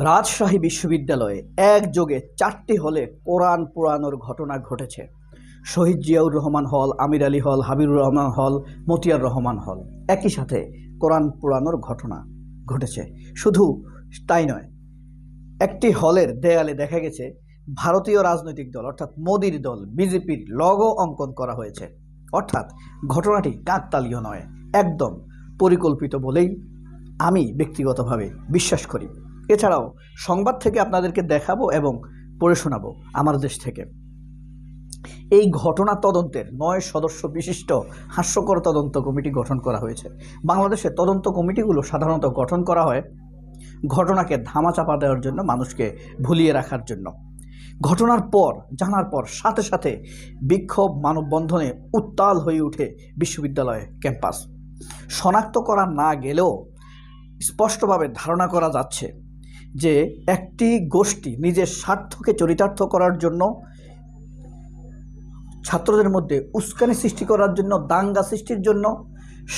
রাজশাহী বিশ্ববিদ্যালয়ে একযোগে 4টি হলে কোরআন পোড়ানোর ঘটনা ঘটেছে। শহীদ জিয়াউর রহমান হল, আমির আলী হল, হাবিবুর রহমান হল, মতিয়ার রহমান হল একই সাথে কোরআন পোড়ানোর ঘটনা ঘটেছে। শুধু তাই নয়, একটি হলের দেয়ালে দেখা গেছে ভারতীয় রাজনৈতিক দল অর্থাৎ মোদির দল বিজেপির লোগো অঙ্কন করা হয়েছে। অর্থাৎ ঘটনাটি কাকতালীয় নয়, একদম পরিকল্পিত বলেই আমি ব্যক্তিগতভাবে বিশ্বাস করি। এছাড়াও সংবাদ থেকে আপনাদেরকে দেখাবো এবং পড়ে শোনাবো আমার দেশ থেকে। এই ঘটনা তদন্তের 9 সদস্য বিশিষ্ট হাস্যকর তদন্ত কমিটি গঠন করা হয়েছে। বাংলাদেশে তদন্ত কমিটিগুলো সাধারণত গঠন করা হয় ঘটনাকে ধামাচাপা দেওয়ার জন্য, মানুষকে ভুলিয়ে রাখার জন্য। ঘটনার পর জানার পর সাথে সাথে বিক্ষোভ মানববন্ধনে উত্তাল হয়ে ওঠে বিশ্ববিদ্যালয় ক্যাম্পাস। শনাক্ত করা না গেলেও স্পষ্টভাবে ধারণা করা যাচ্ছে যে একটি গোষ্ঠী নিজের স্বার্থকে চরিতার্থ করার জন্য, ছাত্রদের মধ্যে উস্কানি সৃষ্টি করার জন্য, দাঙ্গা সৃষ্টির জন্য,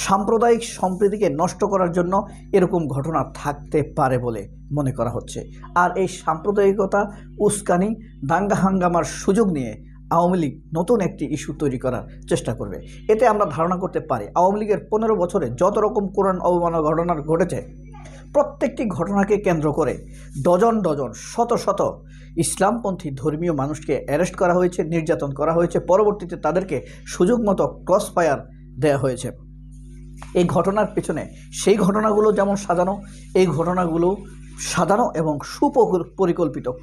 সাম্প্রদায়িক সম্প্রীতিকে নষ্ট করার জন্য এরকম ঘটনা থাকতে পারে বলে মনে করা হচ্ছে। আর এই সাম্প্রদায়িকতা, উস্কানি, দাঙ্গা হাঙ্গামার সুযোগ নিয়ে আওয়ামী লীগ নতুন একটি ইস্যু তৈরি করার চেষ্টা করবে। এতে আমরা ধারণা করতে পারি আওয়ামী লীগের 15 বছরে যত রকম কোরআন অবমাননা ঘটনা ঘটেছে, প্রত্যেকটি ঘটনাকে কেন্দ্র করে ডজন ডজন শত শত ইসলামপন্থী ধর্মীয় মানুষকে অ্যারেস্ট করা হয়েছে, নির্যাতন করা হয়েছে, পরবর্তীতে তাদেরকে সুযোগ মতো ক্রস ফায়ার দেওয়া হয়েছে। এই ঘটনার পেছনে সেই ঘটনাগুলো যেমন সাজানো, এই ঘটনাগুলো সাজানো এবং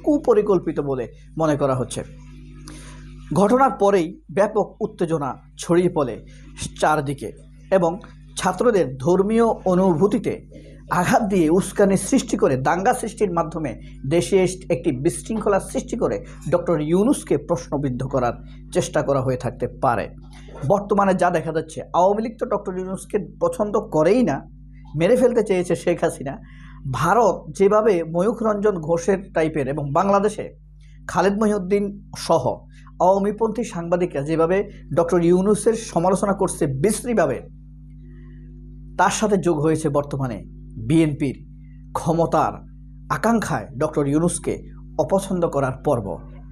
কুপরিকল্পিত বলে মনে করা হচ্ছে। ঘটনার পরেই ব্যাপক উত্তেজনা ছড়িয়ে পড়ে চারদিকে এবং ছাত্রদের ধর্মীয় অনুভূতিতে আঘাত দিয়ে উস্কানি সৃষ্টি করে, দাঙ্গা সৃষ্টির মাধ্যমে দেশে একটি বিশৃঙ্খলা সৃষ্টি করে ডক্টর ইউনূসকে প্রশ্নবিদ্ধ করার চেষ্টা করা হয়ে থাকতে পারে। বর্তমানে যা দেখা যাচ্ছে, আওয়ামী লীগ তো ডক্টর ইউনূসকে পছন্দ করেই না, মেরে ফেলতে চেয়েছে শেখ হাসিনা। ভারত যেভাবে ময়ূখ রঞ্জন ঘোষের টাইপের এবং বাংলাদেশে খালেদ মহিউদ্দিন সহ আওয়ামীপন্থী সাংবাদিকরা যেভাবে ডক্টর ইউনূসের সমালোচনা করছে বিশ্রীভাবে, তার সাথে যোগ হয়েছে বর্তমানে বিএনপির ক্ষমতার আকাঙ্ক্ষায় ডক্টর ইউনূসকে অপছন্দ করার পর্ব।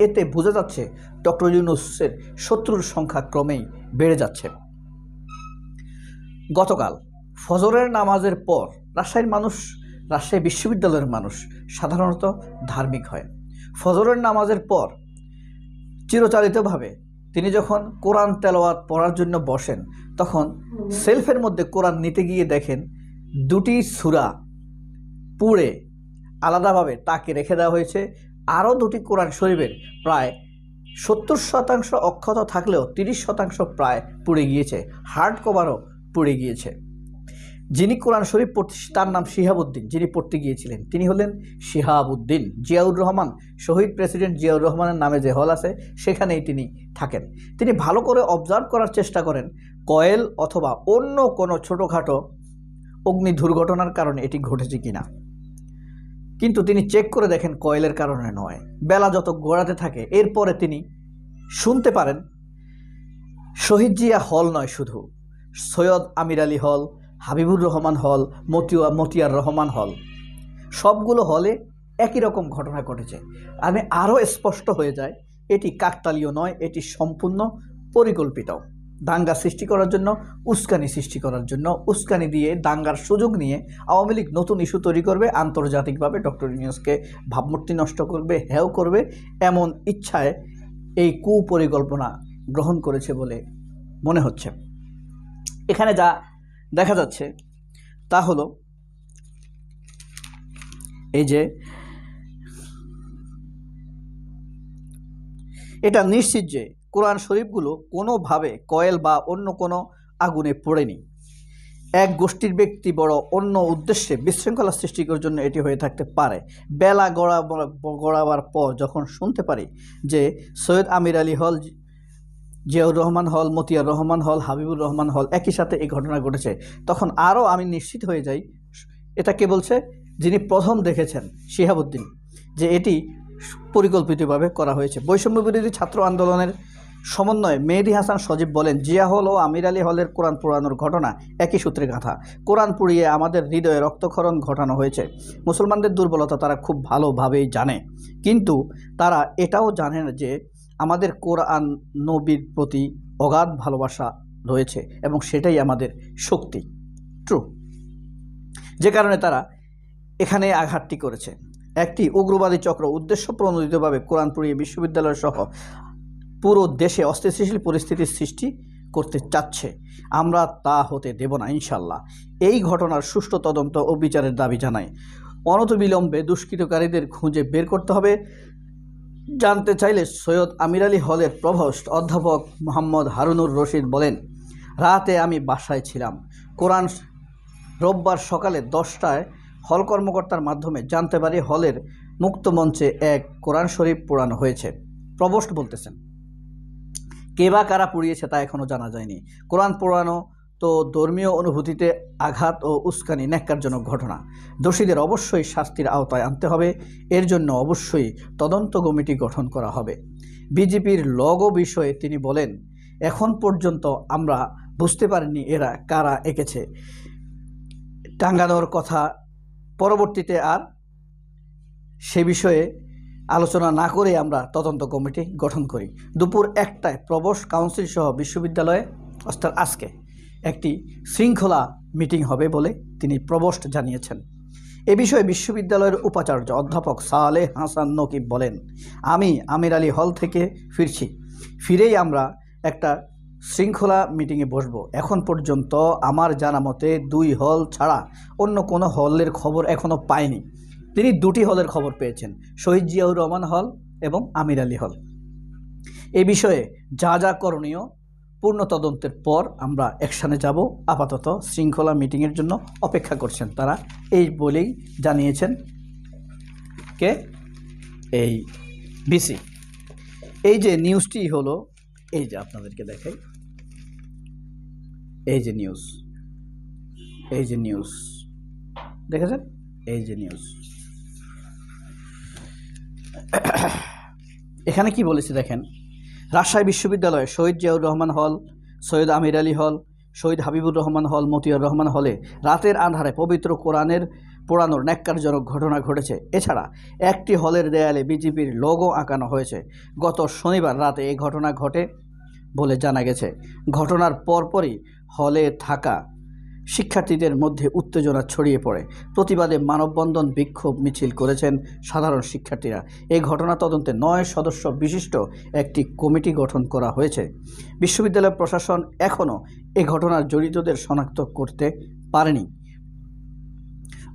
এতে বোঝা যাচ্ছে ডক্টর ইউনূসের শত্রুর সংখ্যা ক্রমেই বেড়ে যাচ্ছে। গতকাল ফজরের নামাজের পর রাজশাহী বিশ্ববিদ্যালয়ের মানুষ সাধারণত ধার্মিক হয়। ফজরের নামাজের পর চিরচারিতভাবে তিনি যখন কোরআন তেলাওয়াত পড়ার জন্য বসেন, তখন সেলফের মধ্যে কোরআন নিতে গিয়ে দেখেন 2টি সূরা পুড়ে আলাদাভাবে তাকে রেখে দেওয়া হয়েছে। আরও 2টি কোরআন শরীফের প্রায় 70% অক্ষত থাকলেও 30% প্রায় পুড়ে গিয়েছে, হার্ড কভারও পুড়ে গিয়েছে। যিনি কোরআন শরীফ তার নাম শিহাবুদ্দিন, যিনি পড়তে গিয়েছিলেন তিনি হলেন শিহাবুদ্দিন জিয়াউর রহমান। শহীদ প্রেসিডেন্ট জিয়াউর রহমানের নামে যে হল আছে সেখানেই তিনি থাকেন। তিনি ভালো করে অবজার্ভ করার চেষ্টা করেন কয়েল অথবা অন্য কোনো ছোটোখাটো অগ্নি দুর্ঘটনার কারণে এটি ঘটেছে কিনা, কিন্তু তিনি চেক করে দেখেন কয়েলের কারণে নয়। বেলা যত গড়াতে থাকে এরপরে তিনি শুনতে পারেন শহীদ জিয়া হল নয়, শুধু সৈয়দ আমির আলী হল, হাবিবুর রহমান হল, মতিয়ার রহমান হল, সবগুলো হলে একই রকম ঘটনা ঘটেছে। আমি আরও স্পষ্ট হয়ে যায় এটি কাকতালীয় নয়, এটি সম্পূর্ণ পরিকল্পিত। দাঙ্গা সৃষ্টি করার জন্য, উস্কানি সৃষ্টি করার জন্য, উস্কানি দিয়ে দাঙ্গার সুযোগ নিয়ে আওয়ামী লীগ নতুন ইস্যু তৈরি করবে, আন্তর্জাতিকভাবে ডক্টর ইউনূসকে ভাবমূর্তি নষ্ট করবে, হেয় করবে, এমন ইচ্ছায় এই কুপরিকল্পনা গ্রহণ করেছে বলে মনে হচ্ছে। এখানে যা দেখা যাচ্ছে তা হলো এই যে এটা নিশ্চিত যে কোরআন শরীফগুলো কোনোভাবে কয়েল বা অন্য কোনো আগুনে পড়েনি। এক গোষ্ঠীর ব্যক্তি বড় অন্য উদ্দেশ্যে বিশৃঙ্খলা সৃষ্টি করার জন্য এটি হয়ে থাকতে পারে। বেলা গড়াবার পর যখন শুনতে পারি যে সৈয়দ আমির আলী হল, জিয়াউর রহমান হল, মতিয়ার রহমান হল, হাবিবুর রহমান হল একই সাথে এই ঘটনা ঘটেছে, তখন আরও আমি নিশ্চিত হয়ে যাই, এটা কে বলছে, যিনি প্রথম দেখেছেন শিহাবুদ্দিন, যে এটি পরিকল্পিতভাবে করা হয়েছে। বৈষম্য বিরোধী ছাত্র আন্দোলনের সমন্বয়ে মেহেদী হাসান সজীব বলেন, জিয়া হল ও আমির আলী হলের কোরআন পোড়ানোর ঘটনা একই সূত্রে গাঁথা। কোরআন পুড়িয়ে আমাদের হৃদয়ে রক্তক্ষরণ ঘটানো হয়েছে। মুসলমানদের দুর্বলতা তারা খুব ভালোভাবেই জানে, কিন্তু তারা এটাও জানে না যে আমাদের কোরআন নবীর প্রতি অগাধ ভালোবাসা রয়েছে এবং সেটাই আমাদের শক্তি। ট্রু। যে কারণে তারা এখানে আঘাতটি করেছে। একটি উগ্রবাদী চক্র উদ্দেশ্যপ্রণোদিতভাবে কোরআন পুড়িয়ে বিশ্ববিদ্যালয় সহ পুরো দেশে অস্থিতিশীল পরিস্থিতির সৃষ্টি করতে চাচ্ছে। আমরা তা হতে দেব না ইনশাল্লাহ। এই ঘটনার সুষ্ঠু তদন্ত ও বিচারের দাবি জানাই। অনতিবিলম্বে দুষ্কৃতকারীদের খুঁজে বের করতে হবে। জানতে চাইলে সৈয়দ আমির আলী হলের প্রভোস্ট অধ্যাপক মোহাম্মদ হারুনুর রশিদ বলেন, রাতে আমি বাসায় ছিলাম। কোরআন রোববার সকালে 10টায় হল কর্মকর্তার মাধ্যমে জানতে পারি হলের মুক্তমঞ্চে এক কোরআন শরীফ পোড়ানো হয়েছে। প্রভোস্ট বলতেছেন, কে বা কারা পুড়িয়েছে তা এখনও জানা যায়নি। কোরআন পোড়ানো তো ধর্মীয় অনুভূতিতে আঘাত ও উস্কানি ন্যাক্কারজনক ঘটনা। দোষীদের অবশ্যই শাস্তির আওতায় আনতে হবে। এর জন্য অবশ্যই তদন্ত কমিটি গঠন করা হবে। বিজেপির লোগো বিষয়ে তিনি বলেন, এখন পর্যন্ত আমরা বুঝতে পারিনি এরা কারা এঁকেছে। টাঙ্গানোর কথা পরবর্তীতে আর সে বিষয়ে আলোচনা না করে আমরা তদন্ত কমিটি গঠন করি। দুপুর 1টায় প্রভোস্ট কাউন্সিল সহ বিশ্ববিদ্যালয়ে অর্থাৎ আজকে একটি শৃঙ্খলা মিটিং হবে বলে তিনি প্রভোস্ট জানিয়েছেন। এ বিষয়ে বিশ্ববিদ্যালয়ের উপাচার্য অধ্যাপক সালেহ হাসান নকিব বলেন, আমি আমির আলী হল থেকে ফিরছি। ফিরেই আমরা একটা শৃঙ্খলা মিটিংয়ে বসব। এখন পর্যন্ত আমার জানা মতে 2 হল ছাড়া অন্য কোনো হলের খবর এখনও পায়নি। তিনি 2টি হলের খবর পেয়েছেন, শহীদ জিয়াউর রহমান হল এবং আমির আলী হল। এ বিষয়ে যা যা করণীয় পূর্ণ তদন্তের পর আমরা অ্যাকশানে যাব। আপাতত শৃঙ্খলা মিটিংয়ের জন্য অপেক্ষা করছেন তারা, এই বলেই জানিয়েছেন কে, এই বিসি। এই যে নিউজটি হলো, এই যে আপনাদেরকে দেখাই, এই যে নিউজ, এই যে নিউজ দেখেছেন, এই যে নিউজ। এখানে কি বলেছে দেখেন, রাজশাহী বিশ্ববিদ্যালয়ে শহীদ জিয়াউর রহমান হল, সৈয়দ আমির আলী হল, শহীদ হাবিবুর রহমান হল, মতিয়ার রহমান হলে রাতের আঁধারে পবিত্র কোরআনের পোড়ানোর ন্যাক্কারজনক ঘটনা ঘটেছে। এছাড়া একটি হলের দেয়ালে বিজেপির লোগো আঁকানো হয়েছে। গত শনিবার রাতে এই ঘটনা ঘটে বলে জানা গেছে। ঘটনার পরপরই হলে থাকা শিক্ষার্থীদের মধ্যে উত্তেজনা ছড়িয়ে পড়ে। প্রতিবাদে মানববন্ধন, বিক্ষোভ মিছিল করেছেন সাধারণ শিক্ষার্থীরা। এই ঘটনা তদন্তে 9 সদস্য বিশিষ্ট একটি কমিটি গঠন করা হয়েছে। বিশ্ববিদ্যালয় প্রশাসন এখনও এই ঘটনার জড়িতদের শনাক্ত করতে পারেনি।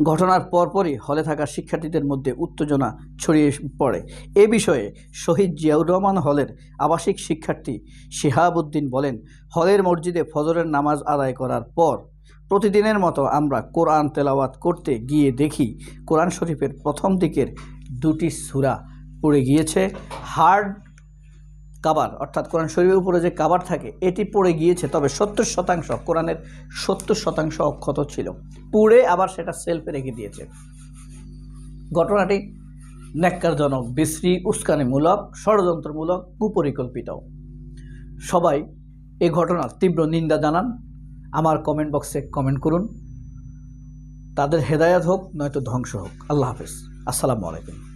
ঘটনার পরপরই হলে থাকা শিক্ষার্থীদের মধ্যে উত্তেজনা ছড়িয়ে পড়ে। এ বিষয়ে শহীদ জিয়াউর রহমান হলের আবাসিক শিক্ষার্থী শিহাবুদ্দিন বলেন, হলের মসজিদে ফজরের নামাজ আদায় করার পর প্রতিদিনের মতো আমরা কোরআন তেলাওয়াত করতে গিয়ে দেখি কোরআন শরীফের প্রথম দিকের 2টি সূরা পড়ে গিয়েছে। হার্ড কাবার অর্থাৎ কোরআন শরীফের উপরে যে কাবার থাকে এটি পড়ে গিয়েছে, তবে 70% কোরআনের 70% অক্ষত ছিল, পুড়ে আবার সেটা সেলফে রেখে দিয়েছে। ঘটনাটি ন্যাক্কারজনক, বিশ্রী, উস্কানিমূলক, ষড়যন্ত্রমূলক, কুপরিকল্পিত। সবাই এই ঘটনার তীব্র নিন্দা জানান। আমার কমেন্ট বক্সে কমেন্ট করুন। তাদের হেদায়েত হোক, নয়তো ধ্বংস হোক। আল্লাহ হাফেজ। আসসালামু আলাইকুম।